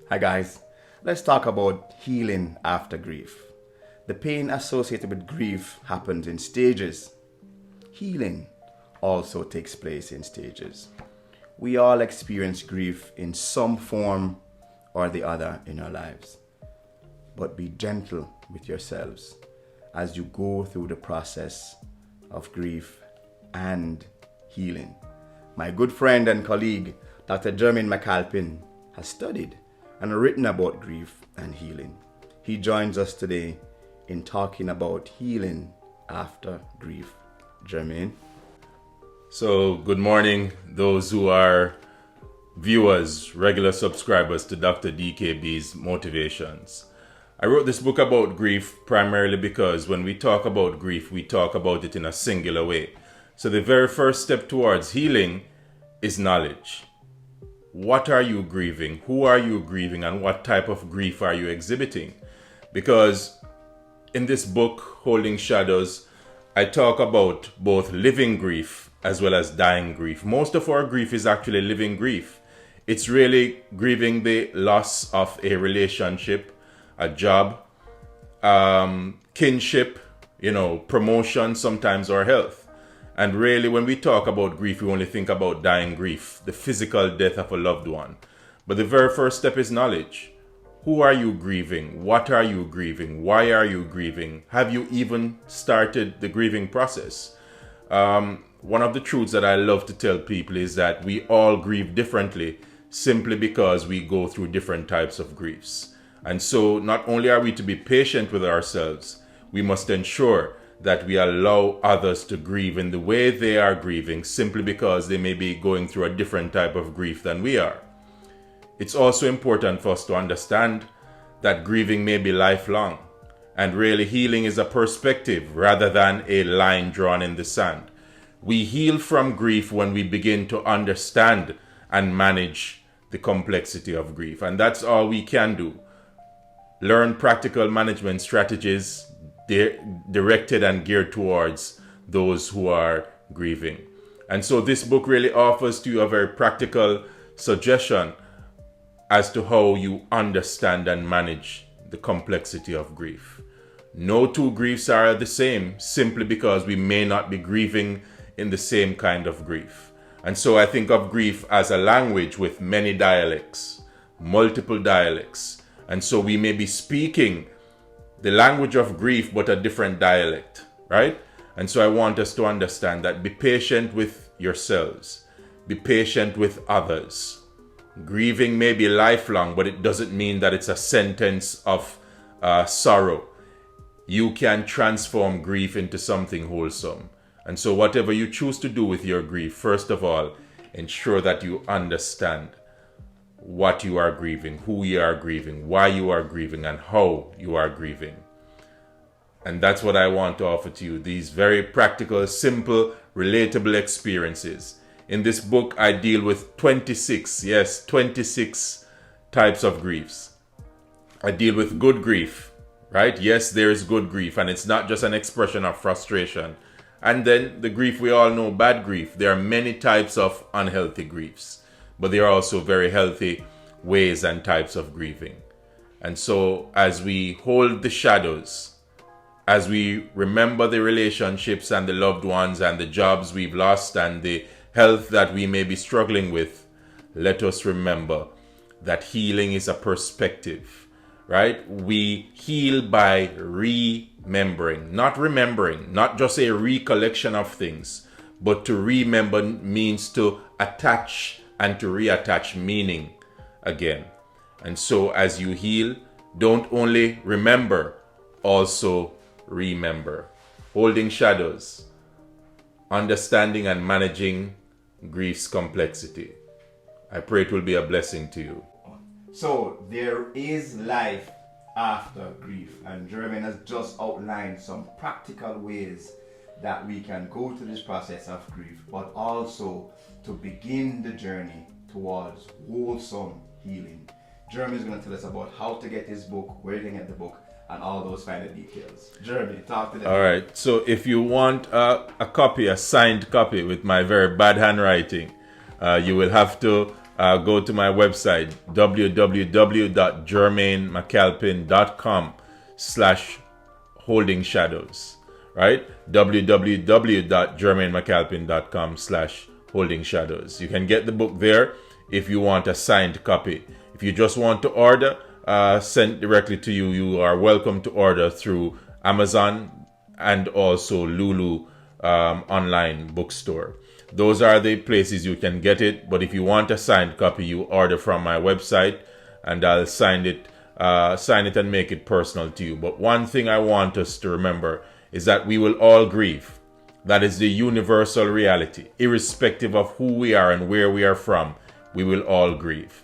Hi guys, let's talk about healing after grief. The pain associated with grief happens in stages. Healing also takes place in stages. We all experience grief in some form or the other in our lives. But be gentle with yourselves as you go through the process of grief and healing. My good friend and colleague, Dr. Jermaine McAlpin, has studied and written about grief and healing. He joins us today in talking about healing after grief. Jermaine. So, good morning, those who are viewers, regular subscribers to Dr. DKB's Motivations. I wrote this book about grief primarily because when we talk about grief, we talk about it in a singular way. So the very first step towards healing is knowledge. What are you grieving? Who are you grieving? And what type of grief are you exhibiting? Because in this book, Holding Shadows, I talk about both living grief as well as dying grief. Most of our grief is actually living grief. It's really grieving the loss of a relationship, a job, kinship, promotion, sometimes our health. And really, when we talk about grief, we only think about dying grief, the physical death of a loved one. But the very first step is knowledge. Who are you grieving? What are you grieving? Why are you grieving? Have you even started the grieving process? One of the truths that I love to tell people is that we all grieve differently simply because we go through different types of griefs. And so not only are we to be patient with ourselves, we must ensure that we allow others to grieve in the way they are grieving simply because they may be going through a different type of grief than we are. It's also important for us to understand that grieving may be lifelong, and really healing is a perspective rather than a line drawn in the sand. We heal from grief when we begin to understand and manage the complexity of grief, and that's all we can do. Learn practical management strategies directed and geared towards those who are grieving. And so this book really offers to you a very practical suggestion as to how you understand and manage the complexity of grief. No two griefs are the same simply because we may not be grieving in the same kind of grief. And so I think of grief as a language with many dialects, multiple dialects. And so we may be speaking the language of grief, but a different dialect, right? And so I want us to understand that be patient with yourselves. Be patient with others. Grieving may be lifelong, but it doesn't mean that it's a sentence of sorrow. You can transform grief into something wholesome. And so whatever you choose to do with your grief, first of all, ensure that you understand what you are grieving, who you are grieving, why you are grieving, and how you are grieving. And that's what I want to offer to you, these very practical, simple, relatable experiences. In this book, I deal with 26 types of griefs. I deal with good grief, right? Yes, there is good grief, and it's not just an expression of frustration. And then the grief we all know, bad grief. There are many types of unhealthy griefs, but there are also very healthy ways and types of grieving. And so as we hold the shadows, as we remember the relationships and the loved ones and the jobs we've lost and the health that we may be struggling with, let us remember that healing is a perspective, right? We heal by remembering, not just a recollection of things, but to remember means to attach and to reattach meaning again. And so as you heal, don't only remember, also remember. Holding Shadows, understanding and managing grief's complexity. I pray it will be a blessing to you. So there is life after grief, and Jermaine has just outlined some practical ways that we can go through this process of grief, but also to begin the journey towards wholesome healing. Jeremy is going to tell us about how to get his book, where you can get the book, and all those final details. Jeremy, talk to them. All right. So if you want a copy, a signed copy with my very bad handwriting, you will have to go to my website, www.jermainemcalpin.com/holding-shadows. Right? www.jermainemcalpin.com/holding-shadows. You can get the book there if you want a signed copy. If you just want to order, sent directly to you, you are welcome to order through Amazon and also Lulu online bookstore. Those are the places you can get it. But if you want a signed copy, you order from my website, and I'll sign it and make it personal to you. But one thing I want us to remember is that we will all grieve. That is the universal reality. Irrespective of who we are and where we are from, we will all grieve.